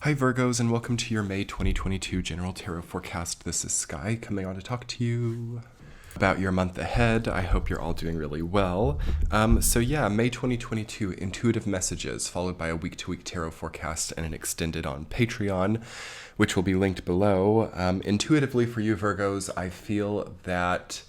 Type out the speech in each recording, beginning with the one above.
Hi Virgos, and welcome to your May 2022 General Tarot Forecast. This is Sky coming on to talk to you about your month ahead. I hope you're all doing really well. May 2022 intuitive messages followed by a week-to-week tarot forecast and an extended on Patreon, which will be linked below. Intuitively for you Virgos, I feel that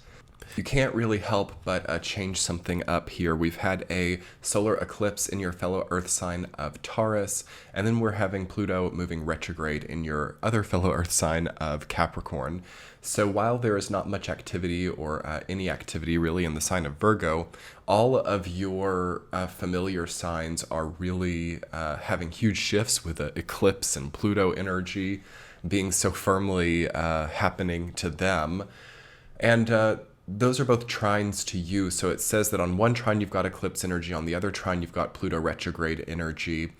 you can't really help but change something up here. We've had a solar eclipse in your fellow Earth sign of Taurus, and then we're having Pluto moving retrograde in your other fellow Earth sign of Capricorn. So while there is not much activity or any activity really in the sign of Virgo, all of your familiar signs are really having huge shifts with the eclipse and Pluto energy being so firmly happening to them. And those are both trines to you. So it says that on one trine you've got eclipse energy, on the other trine you've got Pluto retrograde energy.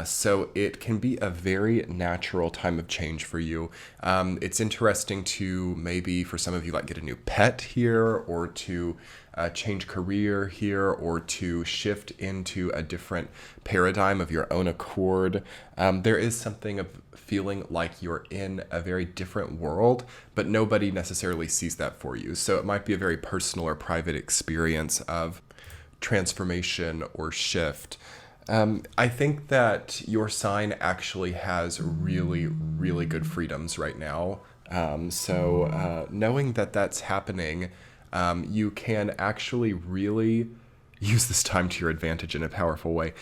So it can be a very natural time of change for you. It's interesting to maybe for some of you like get a new pet here, or to change career here, or to shift into a different paradigm of your own accord. There is something of feeling like you're in a very different world, but nobody necessarily sees that for you. So it might be a very personal or private experience of transformation or shift. I think that your sign actually has really, really good freedoms right now. Knowing that that's happening, you can actually really use this time to your advantage in a powerful way.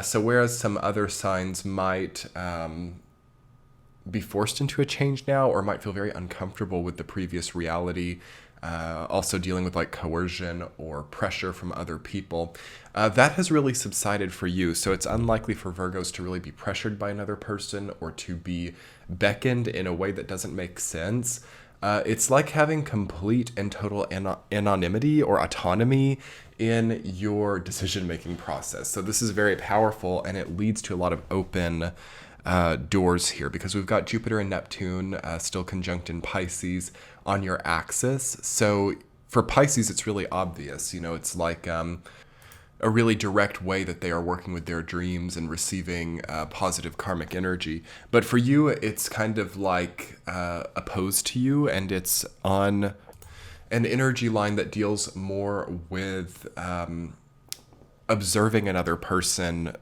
So whereas some other signs might be forced into a change now, or might feel very uncomfortable with the previous reality, also dealing with like coercion or pressure from other people, that has really subsided for you. So it's unlikely for Virgos to really be pressured by another person or to be beckoned in a way that doesn't make sense. It's like having complete and total anonymity or autonomy in your decision-making process. So this is very powerful, and it leads to a lot of open doors here, because we've got Jupiter and Neptune still conjunct in Pisces on your axis. So for Pisces, it's really obvious. You know, it's like a really direct way that they are working with their dreams and receiving positive karmic energy. But for you, it's kind of like opposed to you, and it's on an energy line that deals more with observing another person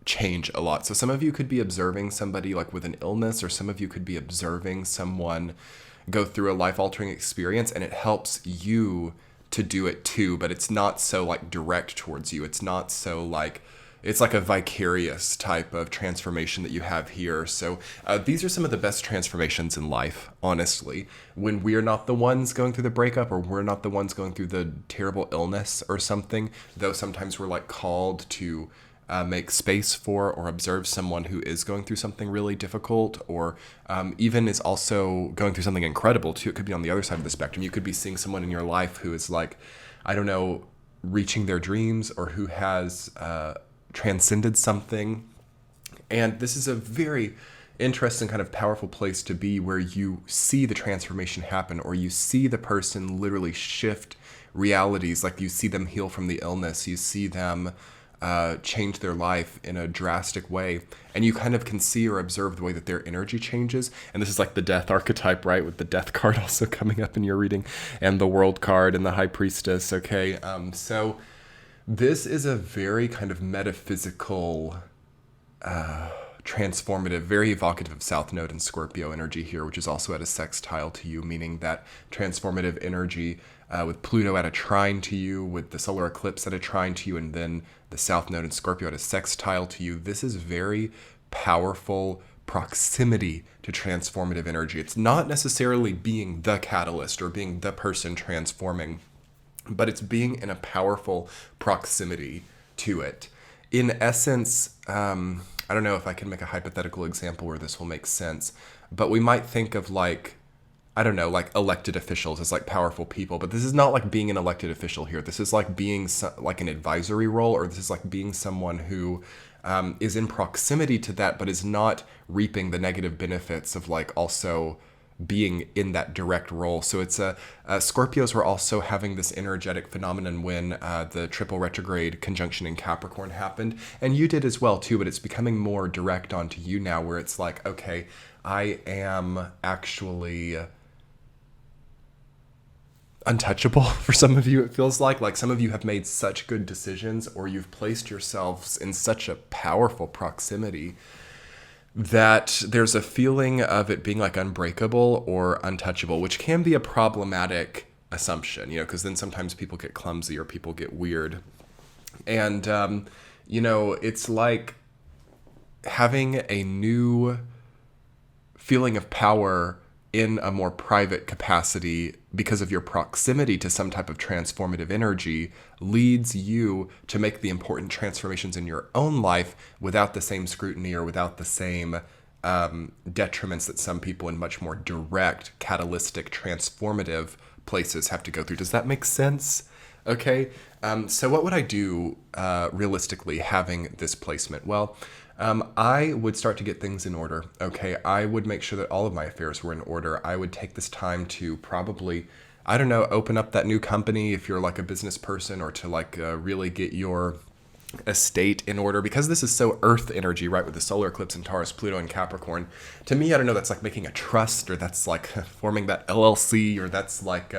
change a lot. So some of you could be observing somebody like with an illness, or some of you could be observing someone go through a life-altering experience, and it helps you to do it too, but it's not so like direct towards you. It's not so like, it's like a vicarious type of transformation that you have here. So these are some of the best transformations in life, honestly, when we're not the ones going through the breakup, or we're not the ones going through the terrible illness or something, though sometimes we're like called to make space for or observe someone who is going through something really difficult, or even is also going through something incredible too. It could be on the other side of the spectrum. You could be seeing someone in your life who is like, I don't know, reaching their dreams, or who has transcended something. And this is a very interesting kind of powerful place to be, where you see the transformation happen, or you see the person literally shift realities. Like you see them heal from the illness, you see them change their life in a drastic way, and you kind of can see or observe the way that their energy changes. And this is like the death archetype, right, with the death card also coming up in your reading, and the world card and the high priestess. Okay, so this is a very kind of metaphysical, transformative, very evocative of South Node and Scorpio energy here, which is also at a sextile to you, meaning that transformative energy with Pluto at a trine to you, with the solar eclipse at a trine to you, and then the South Node and Scorpio at a sextile to you. This is very powerful proximity to transformative energy. It's not necessarily being the catalyst or being the person transforming, but it's being in a powerful proximity to it. In essence, I don't know if I can make a hypothetical example where this will make sense, but we might think of like, I don't know, like elected officials as like powerful people, but this is not like being an elected official here. This is like being like an advisory role, or this is like being someone who is in proximity to that, but is not reaping the negative benefits of like also being in that direct role. So it's Scorpios were also having this energetic phenomenon when the triple retrograde conjunction in Capricorn happened, and you did as well too, but it's becoming more direct onto you now, where it's like, okay, I am actually untouchable. For some of you, it feels like some of you have made such good decisions, or you've placed yourselves in such a powerful proximity that there's a feeling of it being like unbreakable or untouchable, which can be a problematic assumption, because then sometimes people get clumsy or people get weird. And, it's like having a new feeling of power in a more private capacity because of your proximity to some type of transformative energy leads you to make the important transformations in your own life without the same scrutiny or without the same detriments that some people in much more direct, catalytic, transformative places have to go through. Does that make sense? Okay. So what would I do realistically having this placement? Well, I would start to get things in order. Okay. I would make sure that all of my affairs were in order. I would take this time to probably, I don't know, open up that new company if you're like a business person, or to like really get your estate in order, because this is so earth energy, right? With the solar eclipse in Taurus, Pluto and Capricorn. To me, I don't know, that's like making a trust, or that's like forming that LLC, or that's like,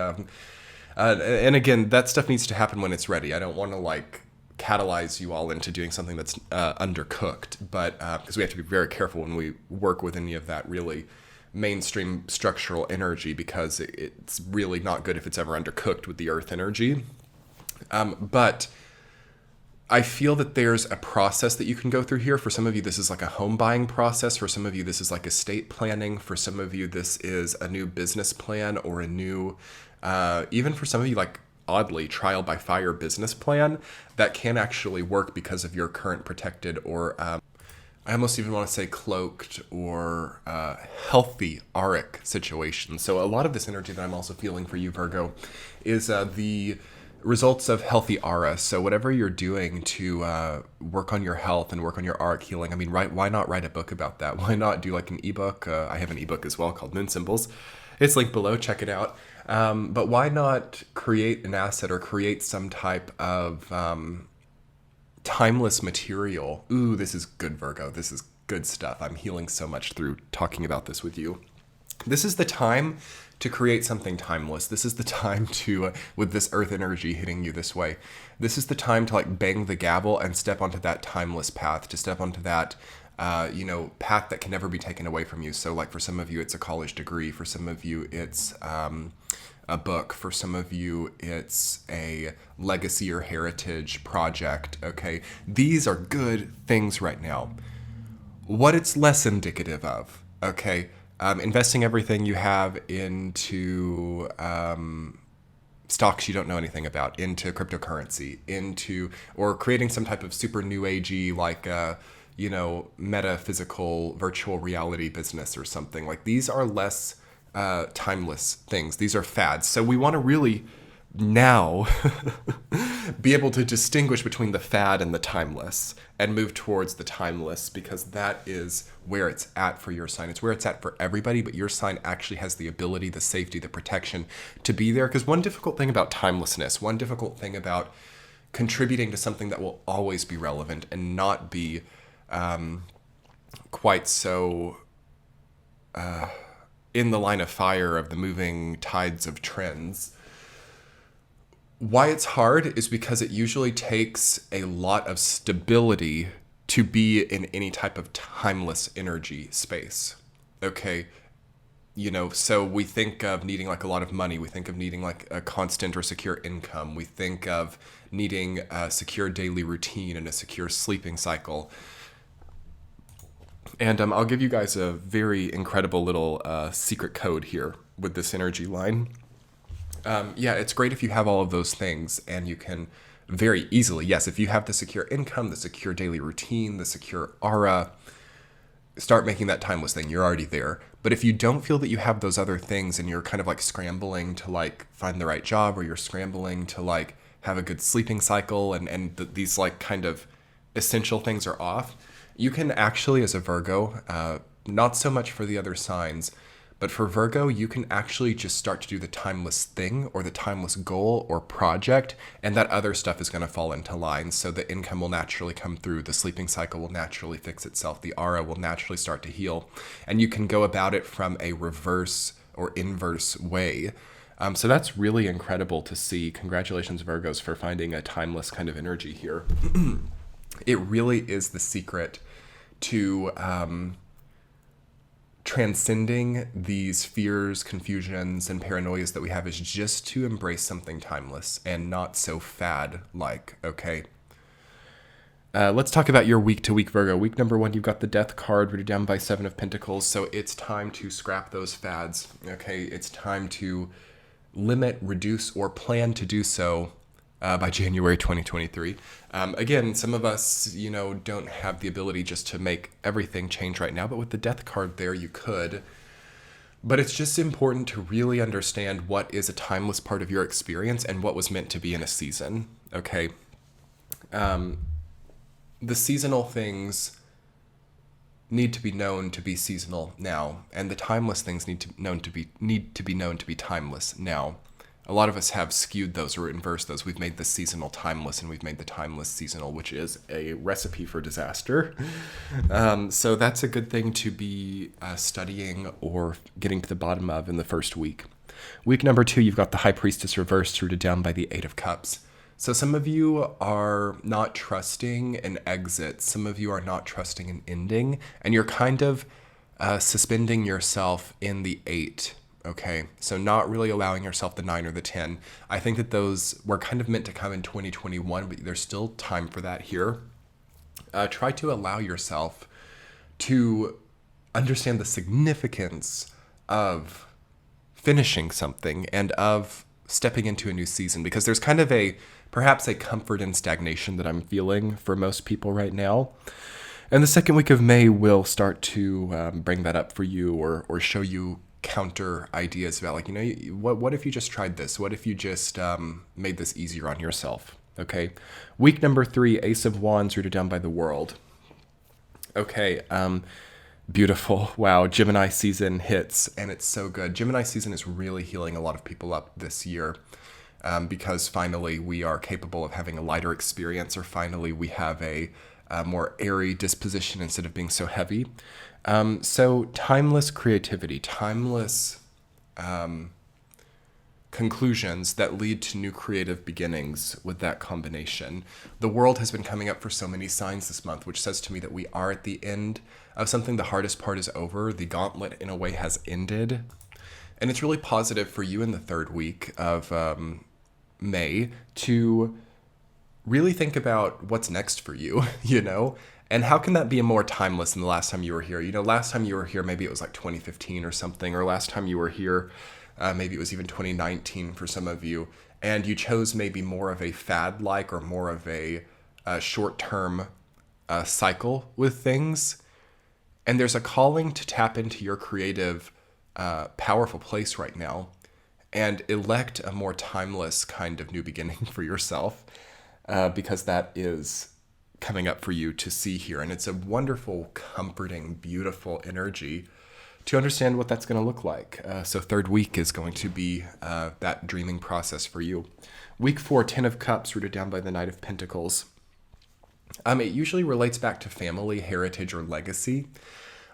and again, that stuff needs to happen when it's ready. I don't want to like catalyze you all into doing something that's undercooked, but because we have to be very careful when we work with any of that really mainstream structural energy, because it's really not good if it's ever undercooked with the earth energy. But I feel that there's a process that you can go through here. For some of you, this is like a home buying process. For some of you, this is like estate planning. For some of you, this is a new business plan, or a new, even for some of you, like oddly, trial by fire business plan that can actually work because of your current protected, or I almost even want to say cloaked, or healthy auric situation. So a lot of this energy that I'm also feeling for you, Virgo, is the results of healthy aura. So whatever you're doing to work on your health and work on your auric healing, I mean, why not write a book about that? Why not do like an ebook? I have an ebook as well called Moon Symbols. It's linked below, check it out. But why not create an asset, or create some type of timeless material? Ooh, this is good, Virgo. This is good stuff. I'm healing so much through talking about this with you. This is the time to create something timeless. This is the time to, with this earth energy hitting you this way, this is the time to like bang the gavel and step onto that timeless path, to step onto that path that can never be taken away from you. So like for some of you, it's a college degree. For some of you, it's a book. For some of you, it's a legacy or heritage project. Okay. These are good things right now. What it's less indicative of, okay, investing everything you have into stocks you don't know anything about, into cryptocurrency, or creating some type of super new agey, like, metaphysical virtual reality business or something. Like, these are less timeless things. These are fads. So we want to really now be able to distinguish between the fad and the timeless, and move towards the timeless, because that is where it's at for your sign. It's where it's at for everybody, but your sign actually has the ability, the safety, the protection to be there. Because one difficult thing about timelessness, one difficult thing about contributing to something that will always be relevant and not be quite so in the line of fire of the moving tides of trends. Why it's hard is because it usually takes a lot of stability to be in any type of timeless energy space. Okay. So we think of needing like a lot of money. We think of needing like a constant or secure income. We think of needing a secure daily routine and a secure sleeping cycle. And I'll give you guys a very incredible little secret code here with this energy line. It's great if you have all of those things, and you can very easily, yes, if you have the secure income, the secure daily routine, the secure aura, start making that timeless thing. You're already there. But if you don't feel that you have those other things, and you're kind of like scrambling to like find the right job, or you're scrambling to like have a good sleeping cycle, and these like kind of essential things are off, you can actually, as a Virgo, not so much for the other signs, But for Virgo, you can actually just start to do the timeless thing or the timeless goal or project, and that other stuff is going to fall into line. So the income will naturally come through, the sleeping cycle will naturally fix itself, the aura will naturally start to heal, and you can go about it from a reverse or inverse way. So that's really incredible to see. Congratulations, Virgos, for finding a timeless kind of energy here. It really is the secret to transcending these fears, confusions, and paranoias that we have, is just to embrace something timeless and not so fad-like, okay? Let's talk about your week-to-week Virgo. Week number 1, you've got the Death card rooted down by 7 of Pentacles, so it's time to scrap those fads, okay? It's time to limit, reduce, or plan to do so by January 2023. Again, some of us, don't have the ability just to make everything change right now, but with the Death card there, you could. But it's just important to really understand what is a timeless part of your experience and what was meant to be in a season, okay? The seasonal things need to be known to be seasonal now, and the timeless things need to be known to be timeless now. A lot of us have skewed those or inversed those. We've made the seasonal timeless, and we've made the timeless seasonal, which is a recipe for disaster. So that's a good thing to be studying or getting to the bottom of in the first week. Week number 2, you've got the High Priestess reversed, rooted down by the 8 of Cups. So some of you are not trusting an exit. Some of you are not trusting an ending, and you're kind of suspending yourself in the 8. Okay, so not really allowing yourself the 9 or the 10. I think that those were kind of meant to come in 2021, but there's still time for that here. Try to allow yourself to understand the significance of finishing something and of stepping into a new season, because there's kind of perhaps a comfort in stagnation that I'm feeling for most people right now. And the second week of May will start to bring that up for you, or show you counter ideas about, like, what if you just tried this? What if you just made this easier on yourself? Okay. Week number 3, Ace of Wands, rooted down by the World. Okay. Beautiful. Wow. Gemini season hits, and it's so good. Gemini season is really healing a lot of people up this year, because finally we are capable of having a lighter experience, or finally we have a more airy disposition instead of being so heavy. So timeless creativity, timeless conclusions that lead to new creative beginnings with that combination. The World has been coming up for so many signs this month, which says to me that we are at the end of something. The hardest part is over. The gauntlet, in a way, has ended. And it's really positive for you in the 3rd week of May to really think about what's next for you, and how can that be more timeless than the last time you were here? Last time you were here, maybe it was like 2015 or something, or last time you were here, maybe it was even 2019 for some of you, and you chose maybe more of a fad-like or more of a short-term cycle with things. And there's a calling to tap into your creative, powerful place right now and elect a more timeless kind of new beginning for yourself, because that is coming up for you to see here. And it's a wonderful, comforting, beautiful energy to understand what that's going to look like. So 3rd week is going to be that dreaming process for you. Week 4, 10 of Cups, rooted down by the Knight of Pentacles. It usually relates back to family, heritage, or legacy.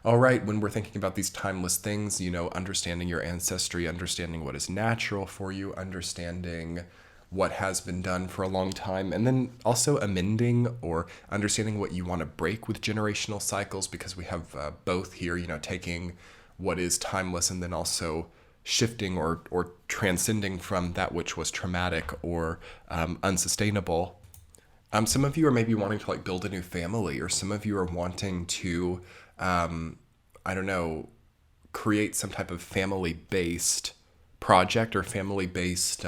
All right, when we're thinking about these timeless things, understanding your ancestry, understanding what is natural for you, understanding what has been done for a long time, and then also amending or understanding what you want to break with generational cycles, because we have both here, taking what is timeless and then also shifting or transcending from that which was traumatic or unsustainable. Some of you are maybe wanting to build a new family, or some of you are wanting to, create some type of family-based project or family-based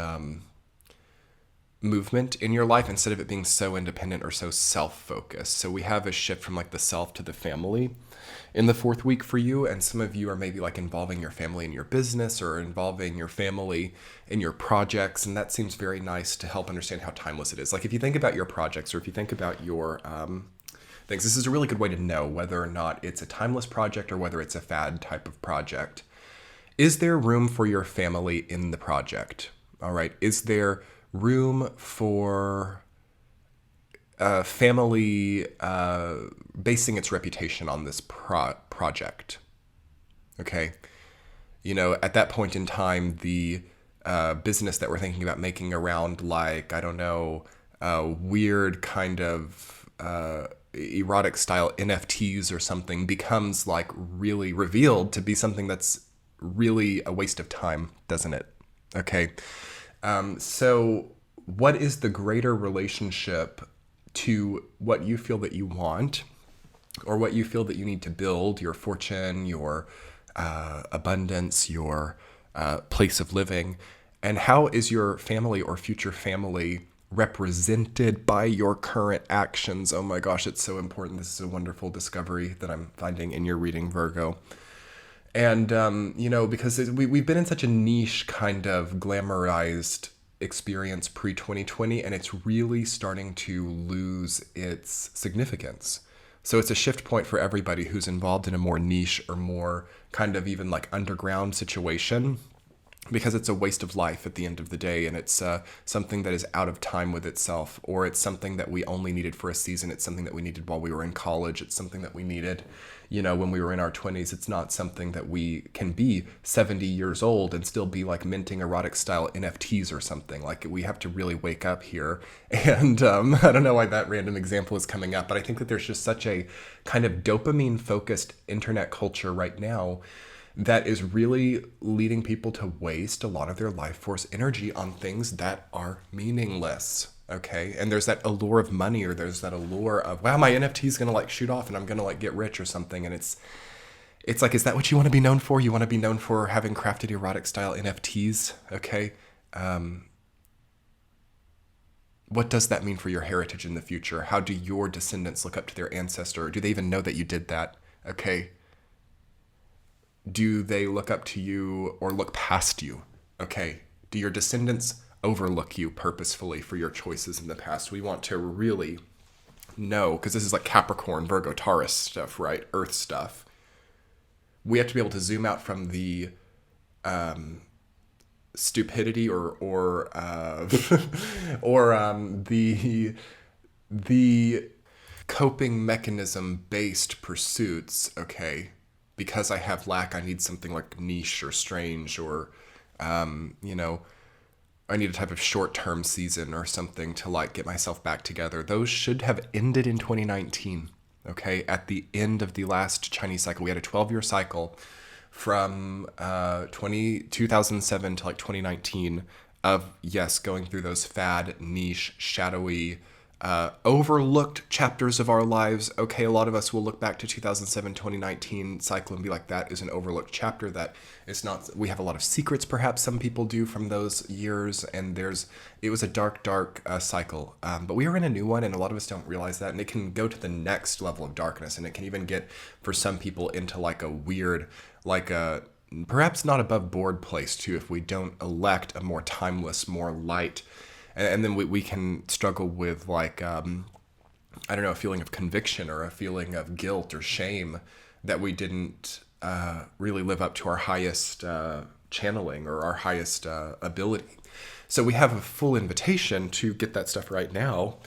movement in your life, instead of it being so independent or so self-focused. So we have a shift from the self to the family in the 4th week for you. And some of you are maybe involving your family in your business, or involving your family in your projects. And that seems very nice to help understand how timeless it is. If you think about your projects, or if you think about your things, this is a really good way to know whether or not it's a timeless project or whether it's a fad type of project. Is there room for your family in the project? All right. Is there room for family basing its reputation on this project? Okay. At that point in time, the business that we're thinking about making around, like, I don't know, weird kind of erotic style NFTs or something becomes like really revealed to be something that's really a waste of time, doesn't it? Okay. So what is the greater relationship to what you feel that you want, or what you feel that you need to build your fortune, your abundance, your place of living, and how is your family or future family represented by your current actions? Oh my gosh, it's so important. This is a wonderful discovery that I'm finding in your reading, Virgo. And, because we've been in such a niche kind of glamorized experience pre-2020, and it's really starting to lose its significance. So it's a shift point for everybody who's involved in a more niche or more kind of even like underground situation, because it's a waste of life at the end of the day, and it's something that is out of time with itself, or it's something that we only needed for a season. It's something that we needed while we were in college. It's something that we needed, when we were in our 20s. It's not something that we can be 70 years old and still be like minting erotic style NFTs or something. Like, we have to really wake up here. And I don't know why that random example is coming up, but I think that there's just such a kind of dopamine focused internet culture right now that is really leading people to waste a lot of their life force energy on things that are meaningless. Okay. And there's that allure of money, or there's that allure of, wow, my NFT is going to like shoot off and I'm going to like get rich or something. And it's like, is that what you want to be known for? You want to be known for having crafted erotic style NFTs? Okay. What does that mean for your heritage in the future? How do your descendants look up to their ancestor? Do they even know that you did that? Okay. Do they look up to you or look past you? Okay. Do your descendants overlook you purposefully for your choices in the past? We want to really know, because this is like Capricorn, Virgo, Taurus stuff, right? Earth stuff. We have to be able to zoom out from the stupidity or the coping mechanism based pursuits. Okay. Because I have lack, I need something like niche or strange, or, I need a type of short-term season or something to like get myself back together. Those should have ended in 2019, okay? At the end of the last Chinese cycle, we had a 12-year cycle from 2007 to like 2019 of, yes, going through those fad, niche, shadowy, overlooked chapters of our lives. Okay, a lot of us will look back to 2007, 2019 cycle and be like, that is an overlooked chapter. That is not, we have a lot of secrets, perhaps some people do, from those years. And it was a dark, cycle. But we are in a new one, and a lot of us don't realize that. And it can go to the next level of darkness. And it can even get, for some people, into like a weird, like a, perhaps not above board place too, if we don't elect a more timeless, more light. And then we can struggle with like, I don't know, a feeling of conviction or a feeling of guilt or shame that we didn't really live up to our highest channeling or our highest ability. So we have a full invitation to get that stuff right now.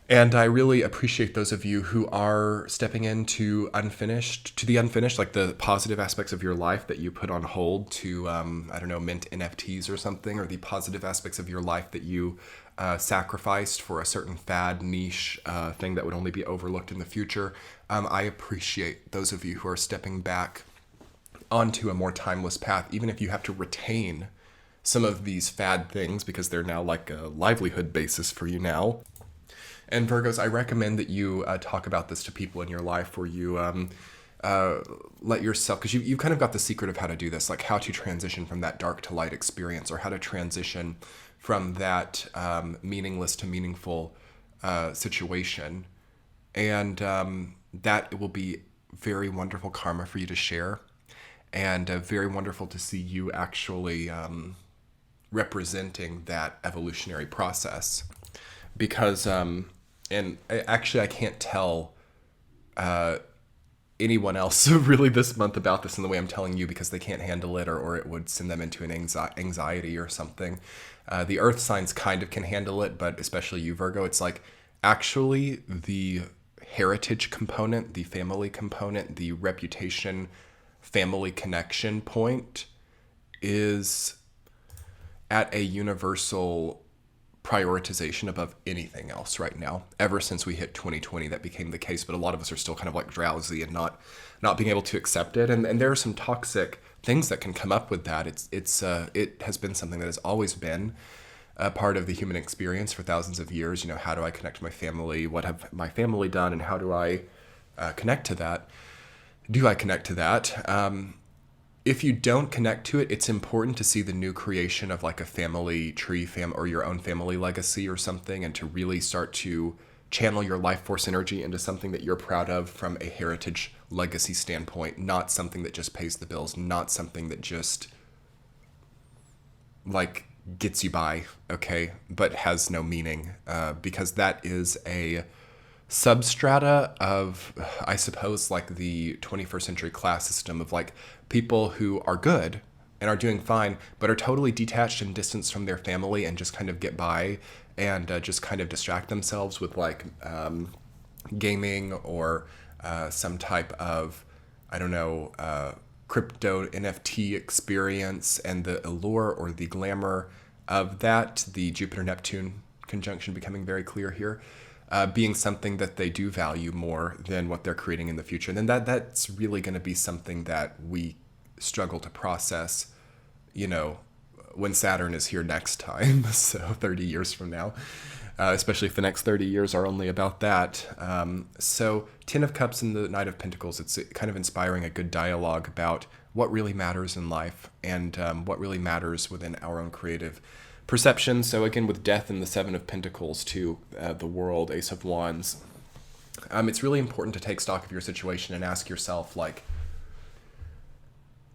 And I really appreciate those of you who are stepping into the unfinished, like the positive aspects of your life that you put on hold to, I don't know, mint NFTs or something, or the positive aspects of your life that you sacrificed for a certain fad, niche thing that would only be overlooked in the future. I appreciate those of you who are stepping back onto a more timeless path, even if you have to retain some of these fad things because they're now like a livelihood basis for you now. And Virgos, I recommend that you talk about this to people in your life, where you let yourself, because you've kind of got the secret of how to do this, like how to transition from that dark to light experience, or how to transition from that meaningless to meaningful situation. And that will be very wonderful karma for you to share, and very wonderful to see you actually representing that evolutionary process. Because, and actually I can't tell anyone else really this month about this in the way I'm telling you, because they can't handle it, or it would send them into an anxiety or something. The earth signs kind of can handle it, but especially you, Virgo, it's like actually the heritage component, the family component, the reputation, family connection point is at a universal prioritization above anything else right now. Ever since we hit 2020, that became the case, but a lot of us are still kind of like drowsy and not being able to accept it. And there are some toxic things that can come up with that. It has been something that has always been a part of the human experience for thousands of years. You know, how do I connect to my family? What have my family done? And how do I connect to that? Do I connect to that? If you don't connect to it, it's important to see the new creation of like a family tree or your own family legacy or something, and to really start to channel your life force energy into something that you're proud of from a heritage legacy standpoint, not something that just pays the bills, not something that just like gets you by, okay, but has no meaning, because that is a substrata of, I suppose, like the 21st century class system of like people who are good and are doing fine, but are totally detached and distanced from their family and just kind of get by and just kind of distract themselves with like gaming or some type of, I don't know, crypto NFT experience, and the allure or the glamour of that, the Jupiter-Neptune conjunction becoming very clear here, being something that they do value more than what they're creating in the future. And then that's really going to be something that we struggle to process, you know, when Saturn is here next time, so 30 years from now, especially if the next 30 years are only about that. So 10 of Cups and the Knight of Pentacles, it's kind of inspiring a good dialogue about what really matters in life, and what really matters within our own creative perception. So again, with Death and the Seven of Pentacles to the World, Ace of Wands, it's really important to take stock of your situation and ask yourself, like,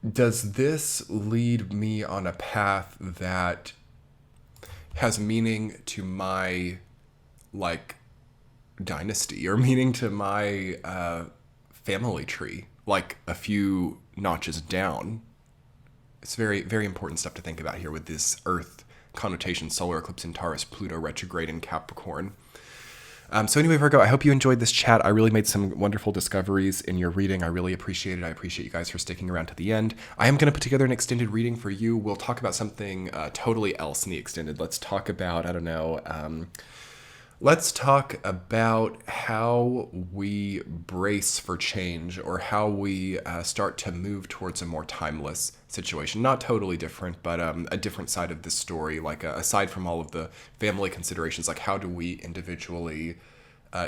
does this lead me on a path that has meaning to my, like, dynasty, or meaning to my family tree, like a few notches down? It's very, very important stuff to think about here with this Earth connotation, solar eclipse in Taurus, Pluto retrograde in Capricorn. So anyway, Virgo, I hope you enjoyed this chat. I really made some wonderful discoveries in your reading. I really appreciate it. I appreciate you guys for sticking around to the end. I am going to put together an extended reading for you. We'll talk about something totally else in the extended. Let's talk about, I don't know, let's talk about how we brace for change, or how we start to move towards a more timeless situation. Not totally different, but a different side of this story, like aside from all of the family considerations, like how do we individually,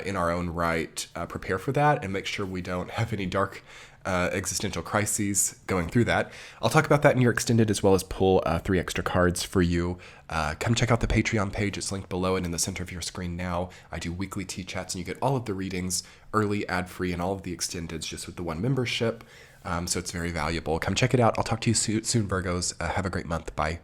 in our own right, prepare for that and make sure we don't have any dark existential crises going through that. I'll talk about that in your extended, as well as pull 3 extra cards for you. Come check out the Patreon page. It's linked below and in the center of your screen now. I do weekly tea chats, and you get all of the readings early, ad-free, and all of the extendeds just with the one membership. So it's very valuable. Come check it out. I'll talk to you soon, Virgos. Have a great month. Bye.